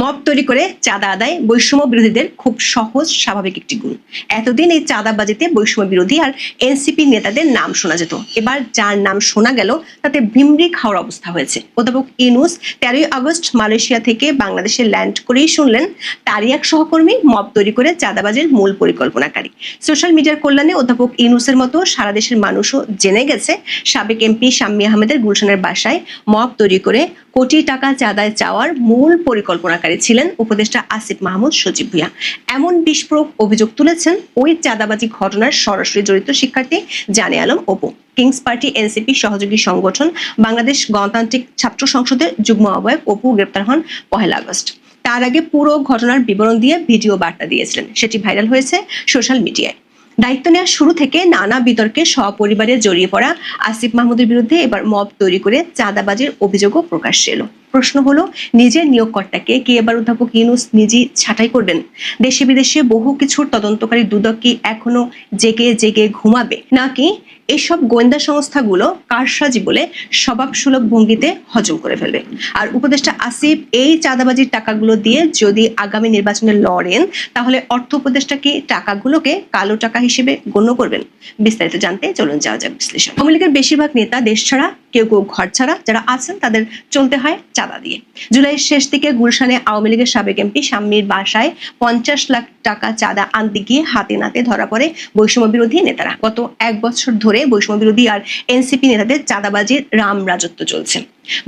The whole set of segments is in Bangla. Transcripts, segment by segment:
মব তৈরি করে চাঁদা আদায় বৈষম্য বিরোধীদের খুব সহজ স্বাভাবিক একটি গুণ। এতদিন এই চাঁদাবাজিতে বৈষম্য বিরোধী আর এনসিপি নেতাদের নাম শোনা যেত, এবার যার নাম শোনা গেল তাতে ভিমরি খাওয়ার অবস্থা হয়েছে। অধ্যাপক ইউনূস 13 আগস্ট মালয়েশিয়া থেকে বাংলাদেশে ল্যান্ড করেই শুনলেন তারই এক সহকর্মী মব তৈরি করে চাঁদাবাজির মূল পরিকল্পনাকারী। সোশ্যাল মিডিয়ার কল্যাণে অধ্যাপক ইউনূসের মতো সারা দেশের মানুষও জেনে গেছে সাবেক এমপি শাম্মী আহমেদের গুলশানের বাসায় মব তৈরি করে কোটি টাকা চাঁদায় চাওয়ার মূল পরিকল্পনাকারী ছিলেন উপদেষ্টা আসিফ মাহমুদ সজীব ভুঁইয়া। এমন বিস্ফোরক অভিযোগ তুলেছেন ওই চাঁদাবাজি ঘটনার সরাসরি জড়িত শিক্ষার্থী Jane Alam Apu. Kings party NCP সহযোগী সংগঠন বাংলাদেশ গণতান্ত্রিক ছাত্র সংসদের যুগ্ম আহ্বায়ক অপু গ্রেপ্তার হন 1 আগস্ট। তার আগে পুরো ঘটনার বিবরণ দিয়ে ভিডিও বার্তা দিয়েছিলেন, সেটি ভাইরাল হয়েছে সোশ্যাল মিডিয়ায়। দায়িত্ব নেওয়ার শুরু থেকে নানা বিতর্কে সপরিবারে জড়িয়ে পড়া আসিফ মাহমুদের বিরুদ্ধে এবার মব তৈরি করে চাঁদাবাজির অভিযোগও প্রকাশ্যে এলো। প্রশ্ন হলো, নিজের নিয়োগকর্তাকে কি এবার অধ্যাপক ইউনূস নিজেই ছাঁটাই করবেন? দেশে বিদেশে বহু কিছুর তদন্তকারী দুদক কি এখনো জেগে জেগে ঘুমাবে, নাকি এসব গোয়েন্দা সংস্থাগুলো কারসাজি বলে স্বভাবসুলভ ভঙ্গিতে হজম করে ফেলবে? আর উপদেষ্টা আসিফ এই চাঁদাবাজির টাকাগুলো দিয়ে যদি আগামী নির্বাচনে লড়েন, তাহলে অর্থ উপদেষ্টা কি টাকাগুলোকে কালো টাকা হিসেবে গণ্য করবেন? বিস্তারিত জানতে চলুন যাওয়া যাক বিশ্লেষণ। আওয়ামী লীগের বেশিরভাগ নেতা দেশ ছাড়া, কেউ কেউ ঘর ছাড়া, যারা আছেন তাদের চলতে হয় চাঁদা দিয়ে। জুলাইয়ের শেষ দিকে গুলশানে আওয়ামী লীগের সাবেক এমপি শাম্মীর বাসায় 50 লাখ টাকা চাঁদা আনতে গিয়ে হাতে নাতে ধরা পড়ে বৈষম্য বিরোধী নেতারা। গত 1 বছর ধরে বৈষম্য বিরোধী আর এনসিপি নেতাদের চাঁদাবাজির রাম রাজত্ব চলছে।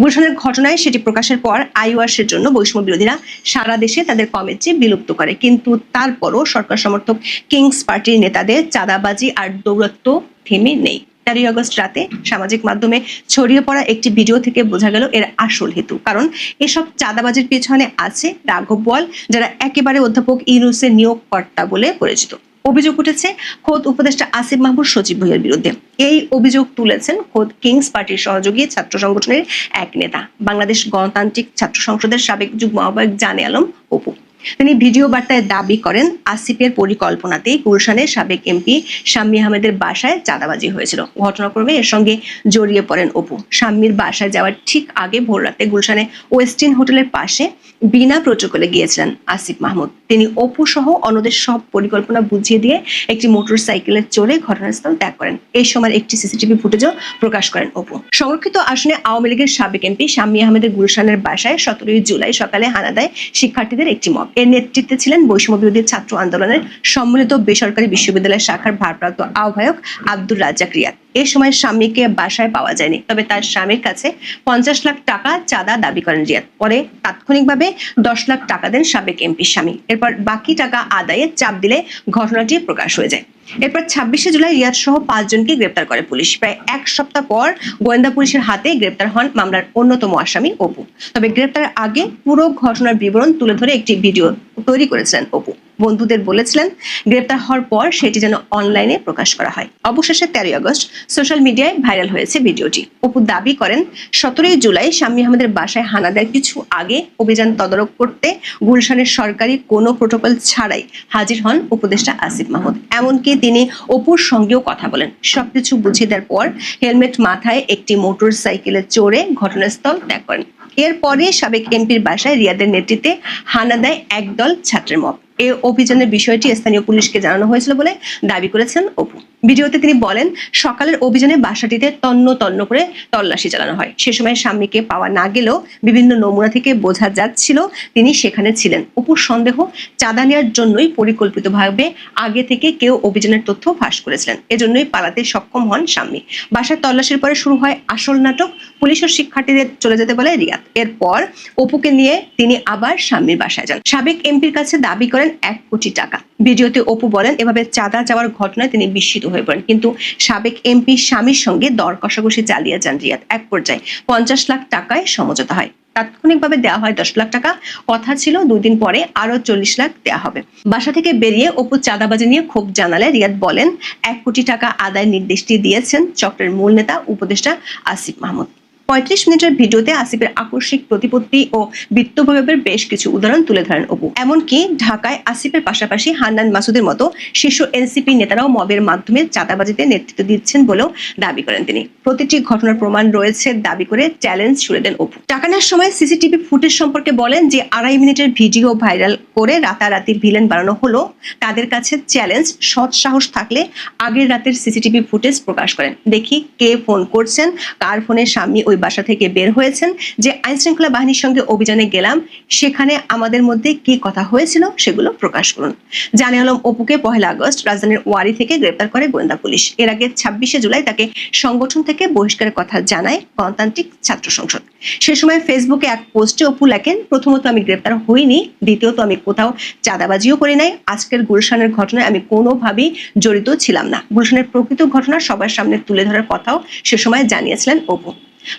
গুলশানের ঘটনায় সেটি প্রকাশের পর আইওয়াসের জন্য বৈষম্য বিরোধীরা সারা দেশে তাদের কমেন্টে বিলুপ্ত করে, কিন্তু তারপরও সরকার সমর্থক কিংস পার্টির নেতাদের চাঁদাবাজি আর দৌরাত্ম্য থেমে নেই। 13 আগস্ট রাতে সামাজিক মাধ্যমে ছড়িয়ে পড়া একটি ভিডিও থেকে বোঝা গেল এর আসল হেতু। কারণ এসব চাঁদাবাজির পেছনে আছে রাঘব বোয়াল, যারা একেবারে অধ্যাপক ইউনূসের নিয়োগকর্তা বলে পরিচিত। অভিযোগ উঠেছে খোদ উপদেষ্টা আসিফ মাহমুদ সজীব ভুঁইয়ার বিরুদ্ধে। এই অভিযোগ তুলেছেন খোদ কিংস পার্টির সহযোগী ছাত্র সংগঠনের এক নেতা, বাংলাদেশ গণতান্ত্রিক ছাত্র সংসদের সাবেক যুগ্ম আহ্বায়ক জানে আলম অপু। তিনি ভিডিও বার্তায় দাবি করেন আসিফের পরিকল্পনাতেই গুলশানের সাবেক এমপি শাম্মী আহমেদের বাসায় চাঁদাবাজি হয়েছিল। ঘটনাক্রমে এর সঙ্গে জড়িয়ে পড়েন অপু। শাম্মীর বাসায় যাওয়ার ঠিক আগে ভোর রাতে গুলশানে ওয়েস্টিন হোটেলের পাশে বিনা প্রটোকলে গিয়েছিলেন আসিফ মাহমুদ। তিনি অপু সহ অন্যদের সব পরিকল্পনা বুঝিয়ে দিয়ে একটি মোটরসাইকেলে চড়ে ঘটনাস্থল ত্যাগ করেন। এই সময় একটি সিসিটিভি ফুটেজও প্রকাশ করেন অপু। সংরক্ষিত আসনে আওয়ামী লীগের সাবেক এমপি শাম্মী আহমেদের গুলশানের বাসায় 17 জুলাই সকালে হানা দেয় শিক্ষার্থীদের একটি মব। এর নেতৃত্বে ছিলেন বৈষম্য বিরোধী ছাত্র আন্দোলনের সম্মিলিত বেসরকারি বিশ্ববিদ্যালয় শাখার ভারপ্রাপ্ত আহ্বায়ক আব্দুর রাজ্জাক রিয়াদ। এই সময় স্বামীকে বাসায় পাওয়া যায়নি, তবে তার স্বামীর কাছে 50 লাখ টাকা চাঁদা দাবি করেন রিয়াদ। পরে তাৎক্ষণিকভাবে 10 লাখ টাকা দেন সাবেক এমপি স্বামী। এরপর বাকি টাকা আদায়ে চাপ দিলে ঘটনাটি প্রকাশ হয়ে যায়। এরপর 26 জুলাই রিয়াদ সহ 5 জনকে গ্রেপ্তার করে পুলিশ। প্রায় 1 সপ্তাহ পর গোয়েন্দা পুলিশের হাতে গ্রেপ্তার হন মামলার অন্যতম আসামি অপু। তবে গ্রেপ্তারের আগে পুরো ঘটনার বিবরণ তুলে ধরে একটি ভিডিও তৈরি করেছিলেন অপু। বন্ধুদের বলেছিলেন গ্রেপ্তার হওয়ার পর সেটি যেন অনলাইনে প্রকাশ করা হয়। অবশেষে 13 আগস্ট সোশ্যাল মিডিয়ায় ভাইরাল হয়েছে ভিডিওটি। অপু দাবি করেন 17 জুলাই শাম্মী আহমেদের বাসায় হানা দেওয়ার কিছু আগে অভিযান তদারক করতে গুলশানের সরকারি কোনো প্রোটোকল ছাড়াই হাজির হন উপদেষ্টা আসিফ মাহমুদ। এমনকি তিনি অপুর সঙ্গেও কথা বলেন। সবকিছু বুঝিয়ে দেওয়ার পর হেলমেট মাথায় একটি মোটর সাইকেলে চড়ে ঘটনাস্থল ত্যাগ করেন। এরপরে সাবেক এমপির বাসায় রিয়াদের নেতৃত্বে হানা দেয় একদল ছাত্রের মব। এই অভিযানের বিষয়টি স্থানীয় পুলিশকে জানানো হয়েছিল বলে দাবি করেছেন অপু। ভিডিওতে তিনি বলেন, সকালের অভিযানে বাসাটিতে তন্ন তন্ন করে তল্লাশি চালানো হয়। সে সময় স্বামীকে পাওয়া না গেলেও বিভিন্ন নমুনা থেকে বোঝা যাচ্ছিল তিনি সেখানে ছিলেন। অপুর সন্দেহ, চাঁদা নেওয়ার জন্যই পরিকল্পিতভাবে আগে থেকে কেউ অভিযানের তথ্য ফাঁস করেছিলেন। এজন্যই পালাতে সক্ষম হন স্বামী। বাসার তল্লাশির পরে শুরু হয় আসল নাটক। পুলিশ ও শিক্ষার্থীদের চলে যেতে বলে রিয়াদ। এরপর অপুকে নিয়ে তিনি আবার স্বামীর বাসায় যান। সাবেক এমপির কাছে দাবি করেন 1 কোটি টাকা। ভিডিওতে অপু বলেন, এভাবে চাঁদা যাওয়ার ঘটনায় তিনি বিস্মিত হয়ে পড়েন, কিন্তু সাবেক এমপি স্বামীর সঙ্গে দর কষাকষি চালিয়ে যান রিয়াদ। এক পর্যায়ে 50 লাখ টাকায় সমঝোতা হয়। তাৎক্ষণিকভাবে দেওয়া হয় 10 লাখ টাকা। কথা ছিল 2 দিন পরে আরো 40 লাখ দেওয়া হবে। বাসা থেকে বেরিয়ে অপু চাঁদাবাজি নিয়ে ক্ষোভ জানালে রিয়াদ বলেন 1 কোটি টাকা আদায়ের নির্দেশটি দিয়েছেন চক্রের মূল নেতা উপদেষ্টা আসিফ মাহমুদ। 35 মিনিটের ভিডিওতে আসিফের আকস্মিক প্রতিপত্তি ও বিত্তপ্রভাবের বেশ কিছু উদাহরণ তুলে ধরেন অপু। এমনকি ঢাকায় আসিফের পাশাপাশি হান্নান মাসুদের মতো শীর্ষ এনসিপি নেতারাও মবের মাধ্যমে চাঁদাবাজিতে নেতৃত্ব দিচ্ছেন বলেও দাবি করেন তিনি। প্রতিটি ঘটনার প্রমাণ রয়েছে দাবি করে চ্যালেঞ্জ ছুড়ে দেন অপু। টাকা নেওয়ার সময় সিসিটিভি ফুটেজ সম্পর্কে বলেন যে 2.5 মিনিটের ভিডিও ভাইরাল করে রাতারাতি ভিলেন বানানো হলো। তাদের কাছে চ্যালেঞ্জ, সৎ সাহস থাকলে আগের রাতের সিসিটিভি ফুটেজ প্রকাশ করেন, দেখি কে ফোন করছেন, কার ফোনে স্বামী ওই বাসা থেকে বের হয়েছেন, যে আইন শৃঙ্খলা বাহিনীর সঙ্গে অভিযানে গেলাম সেখানে আমাদের মধ্যে কি কথা হয়েছিল সেগুলো প্রকাশ করুন। জানে আলম অপুকে 1 আগস্ট রাজধানীর ওয়ারি থেকে গ্রেপ্তার করে গোয়েন্দা পুলিশ। এর আগে 26শে জুলাই তাকে সংগঠন থেকে বহিষ্কারের কথা জানায় গণতান্ত্রিক ছাত্র সংসদ। সে সময় ফেসবুকে এক পোস্টে অপু লেখেন, প্রথমত আমি গ্রেপ্তার হইনি, দ্বিতীয়ত আমি কোথাও চাঁদাবাজিও করি নাই, আজকের গুলশানের ঘটনায় আমি কোনোভাবেই জড়িত ছিলাম না। গুলশানের প্রকৃত ঘটনা সবার সামনে তুলে ধরার কথাও সে সময় জানিয়েছিলেন অপু।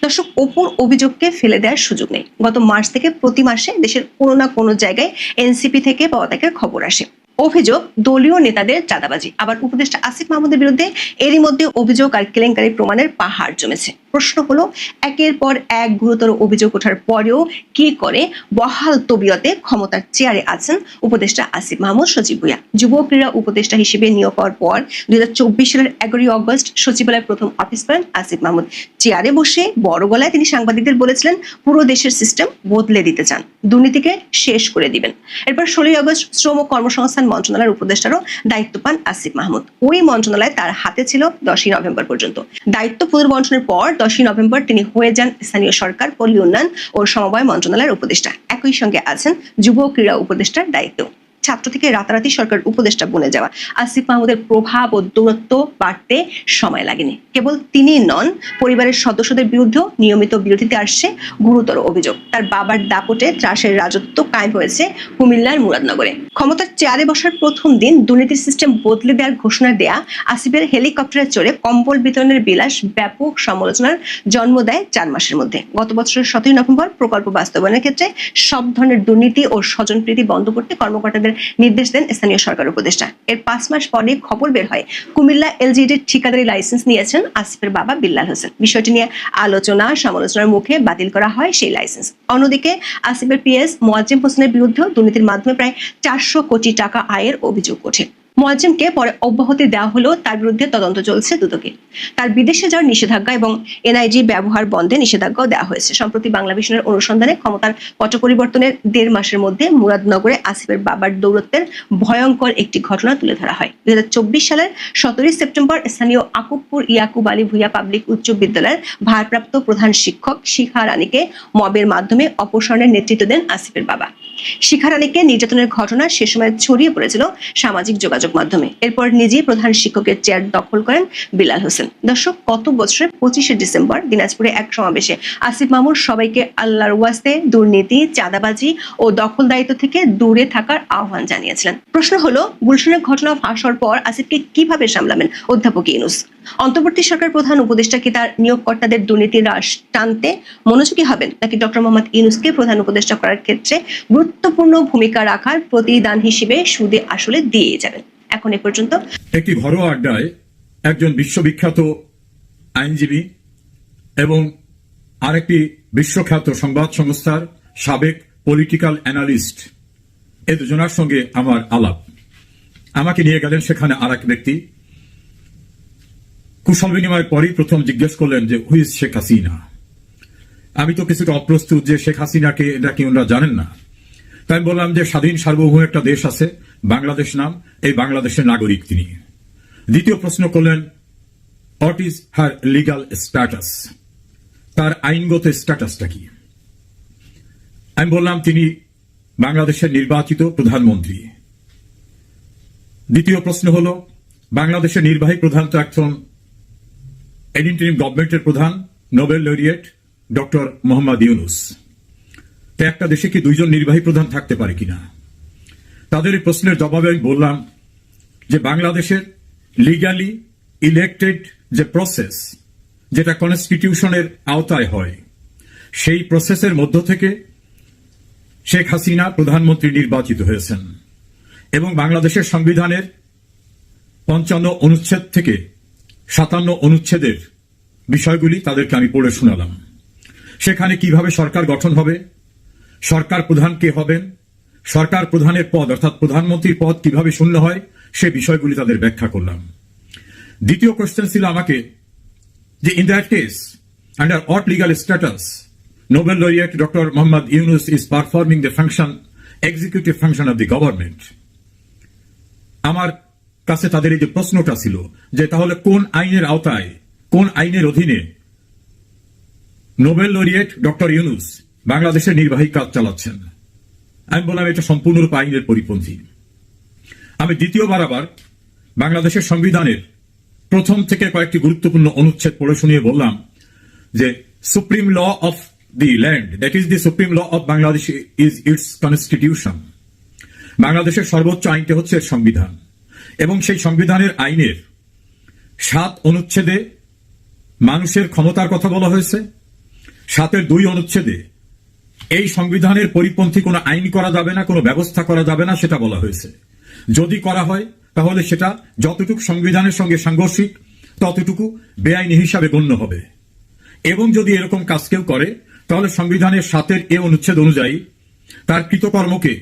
দর্শক, অপুর অভিযোগকে ফেলে দেওয়ার সুযোগ নেই। গত মার্চ থেকে প্রতি মাসে দেশের কোনো না কোনো জায়গায় এনসিপি থেকে পদত্যাগের খবর আসে। অভিযোগ দলীয় নেতাদের চাঁদাবাজি। আবার উপদেষ্টা আসিফ মাহমুদের বিরুদ্ধে এরই মধ্যে অভিযোগ আর কেলেঙ্কারি প্রমাণের পাহাড় জমেছে। প্রশ্ন হলো, একের পর এক গুরুতর অভিযোগ ওঠার পরেও কি করে বহাল তবিয়তে ক্ষমতার চেয়ারে আছেন উপদেষ্টা আসিফ মাহমুদ সচিব ভূঁইয়া। যুব ক্রীড়া উপদেষ্টা হিসেবে নিয়োগ পাওয়ার পর 2024 সালের 11 আগস্ট সচিবালয়ে প্রথম অফিস করেন আসিফ মাহমুদ। চেয়ারে বসে বড় গলায় তিনি সাংবাদিকদের বলেছিলেন, পুরো দেশের সিস্টেম বদলে দিতে চান, দুর্নীতিকে শেষ করে দিবেন। এরপর 16 আগস্ট শ্রম ও কর্মসংস্থান মন্ত্রণালয়ের উপদেষ্টারও দায়িত্ব পান আসিফ মাহমুদ। ওই মন্ত্রণালয় তার হাতে ছিল 10 নভেম্বর পর্যন্ত। দায়িত্ব পুনর্বন্টনের পর 10 নভেম্বর তিনি হয়ে যান স্থানীয় সরকার, পল্লী উন্নয়ন ও সমবায় মন্ত্রণালয়ের উপদেষ্টা। একই সঙ্গে আছেন যুব ক্রীড়া উপদেষ্টার দায়িত্ব। ছাত্র থেকে রাতারাতি সরকার উপদেষ্টা বনে যাওয়া আসিফ মাহমুদের প্রভাব ও দূরত্ব বাড়তে সময় লাগেনি। কেবল তিনি নন, পরিবারের সদস্যদের বিরুদ্ধেও নিয়মিত বিরোধিতা আসছে গুরুতর অভিযোগ। তার বাবার দাপটে ত্রাসের রাজত্ব কায়েম হয়েছে কুমিল্লার মুরাদনগরে। ক্ষমতার চেয়ারে বসার প্রথম দিন দুর্নীতির সিস্টেম বদলে দেওয়ার ঘোষণা দেয়া আসিফের হেলিকপ্টারে চড়ে কম্বল বিতরণের বিলাস ব্যাপক সমালোচনার জন্ম দেয় 4 মাসের মধ্যে। গত বছরের 17 নভেম্বর প্রকল্প বাস্তবায়নের ক্ষেত্রে সব ধরনের দুর্নীতি ও স্বজনপ্রীতি বন্ধ করতে কর্মকর্তাদের নির্দেশ দেন স্থানীয় সরকার উপদেষ্টা। এর 5 মাস পরে খবর বের হয় কুমিল্লা এলজিডির ঠিকাদারি লাইসেন্স নিয়েছেন আসিফের বাবা বিল্লাল হোসেন। বিষয়টি নিয়ে আলোচনা সমালোচনার মুখে বাতিল করা হয় সেই লাইসেন্স। অন্যদিকে আসিফের পিএস মোয়াজ্জেম হোসেনের বিরুদ্ধেও দুর্নীতির মাধ্যমে প্রায় 400 কোটি টাকা আয়ের অভিযোগ ওঠে। মোয়াজ্জেমকে পরে অব্যাহতি দেওয়া হলেও তার বিরুদ্ধে তদন্ত চলছে দুদকে। তার বিদেশে যাওয়ার নিষেধাজ্ঞা এবং এনআইজি ব্যবহার বন্ধে নিষেধাজ্ঞাও দেওয়া হয়েছে। সম্প্রতি বাংলা ভিশনের অনুসন্ধানে ক্ষমতার পট পরিবর্তনের 1.5 মাসের মধ্যে মুরাদনগরে আসিফের বাবার দৌরত্বের ভয়ঙ্কর একটি ঘটনা তুলে ধরা হয়। 2024 সালের 17 সেপ্টেম্বর স্থানীয় আকুবপুর ইয়াকুব আলী ভূঁইয়া পাবলিক উচ্চ বিদ্যালয়ের ভারপ্রাপ্ত প্রধান শিক্ষক শিখা রানীকে মবের মাধ্যমে অপসারণের নেতৃত্ব দেন আসিফের বাবা। শিখা রানীকে নির্যাতনের ঘটনা সে সময় ছড়িয়ে পড়েছিল সামাজিক যোগাযোগ মাধ্যমে। এরপর নিজেই প্রধান শিক্ষকের চেয়ার দখল করেন বিল্লাল হোসেন। দর্শক, গত বছরের 25শে ডিসেম্বর দিনাজপুরে এক সমাবেশে আসিফ মাহমুদ সবাইকে আল্লাহর ওয়াস্তে দুর্নীতি, চাঁদাবাজি ও দখলদারিত্ব থেকে দূরে থাকার আহ্বান জানিয়েছিলেন। প্রশ্ন হলো, গুলশানের ঘটনা ফাঁস হওয়ার পর আসিফকে কিভাবে সামলাবেন অধ্যাপক ইউনূস? অন্তর্বর্তী সরকার প্রধান উপদেষ্টা কি তার নিয়োগকর্তাদের দুর্নীতির হ্রাস টানতে মনোযোগী হবেন, নাকি ডক্টর মোহাম্মদ ইউনূসকে প্রধান উপদেষ্টা করার ক্ষেত্রে গুরুত্বপূর্ণ ভূমিকা রাখার প্রতিদান হিসেবে সুদে আসলে দিয়ে যাবেন? এখন এ পর্যন্ত একটি ঘরোয়া আড্ডায় একজন বিশ্ববিখ্যাত আইনজীবী এবং আরেকটি বিশ্বখ্যাত সংবাদ সংস্থার সাবেক পলিটিক্যাল অ্যানালিস্ট, এই দুজনার সঙ্গে আমার আলাপ। আমাকে নিয়ে গেলেন সেখানে আর এক ব্যক্তি। কুশল বিনিময়ের পরই প্রথম জিজ্ঞেস করলেন যে হুইজ শেখ হাসিনা। আমি তো কিছুটা অপ্রস্তুত যে শেখ হাসিনাকে এটা কি ওনারা জানেন না। তাই আমি বললাম যে স্বাধীন সার্বভৌম একটা দেশ আছে, বাংলাদেশ নাম, এই বাংলাদেশের নাগরিক তিনি। দ্বিতীয় প্রশ্ন করলেন, what is her legal status, তার আইনগত স্ট্যাটাসটা কি। আমি বললাম তিনি বাংলাদেশের নির্বাচিত প্রধানমন্ত্রী। দ্বিতীয় প্রশ্ন হল, বাংলাদেশের নির্বাহী প্রধান তো একজন ইন্টারিম গভর্নমেন্টের প্রধান, Nobel laureate doctor Mohammad Yunus. তো একটা দেশে কি 2জন নির্বাহী প্রধান থাকতে পারে কিনা? তাদের এই প্রশ্নের জবাবে আমি বললাম যে বাংলাদেশের লিগালি ইলেক্টেড যে প্রসেস, যেটা কনস্টিটিউশনের আওতায় হয়, সেই প্রসেসের মধ্য থেকে শেখ হাসিনা প্রধানমন্ত্রী নির্বাচিত হয়েছেন এবং বাংলাদেশের সংবিধানের 55 অনুচ্ছেদ থেকে 57 অনুচ্ছেদের বিষয়গুলি তাদেরকে আমি পড়ে শোনালাম। সেখানে কিভাবে সরকার গঠন হবে, সরকার প্রধান কে হবেন, সরকার প্রধানের পদ অর্থাৎ প্রধানমন্ত্রীর পদ কিভাবে শূন্য হয়, সে বিষয়গুলি তাদের ব্যাখ্যা করলাম। দ্বিতীয় কোশ্চেন ছিল আমাকে যে in that case under what legal status Nobel laureate Dr. Muhammad Yunus is performing the executive function of the government. আমার কাছে তাদের এই যে প্রশ্নটা ছিল যে তাহলে কোন আইনের আওতায়, কোন আইনের অধীনে নোবেল লরিয়েট ডক্টর ইউনুস বাংলাদেশের নির্বাহী কাজ চালাচ্ছেন। আমি বললাম এটা সম্পূর্ণরূপে আইনের পরিপন্থী। আমি দ্বিতীয়বার আবার বাংলাদেশের সংবিধানের প্রথম থেকে কয়েকটি গুরুত্বপূর্ণ অনুচ্ছেদ পড়ে শুনিয়ে বললাম যে supreme law of the land, that is the supreme law of Bangladesh is its constitution. বাংলাদেশের সর্বোচ্চ আইনটি হচ্ছে এর সংবিধান, এবং সেই সংবিধানের আইনের 7 অনুচ্ছেদে মানুষের ক্ষমতার কথা বলা হয়েছে। 7-এর 2 অনুচ্ছেদে এই সংবিধানের পরিপন্থী কোনো আইন করা যাবে না, কোনো ব্যবস্থা করা যাবে না সেটা বলা হয়েছে। যদি করা হয় তাহলে সেটা যতটুকু সংবিধানের সঙ্গে সাংঘর্ষিক ততটুকু বেআইনি হিসাবে গণ্য হবে, এবং যদি এরকম কাজ কেউ করে তাহলে সংবিধানের 7-এর এ অনুচ্ছেদ অনুযায়ী তার কৃতকর্মকে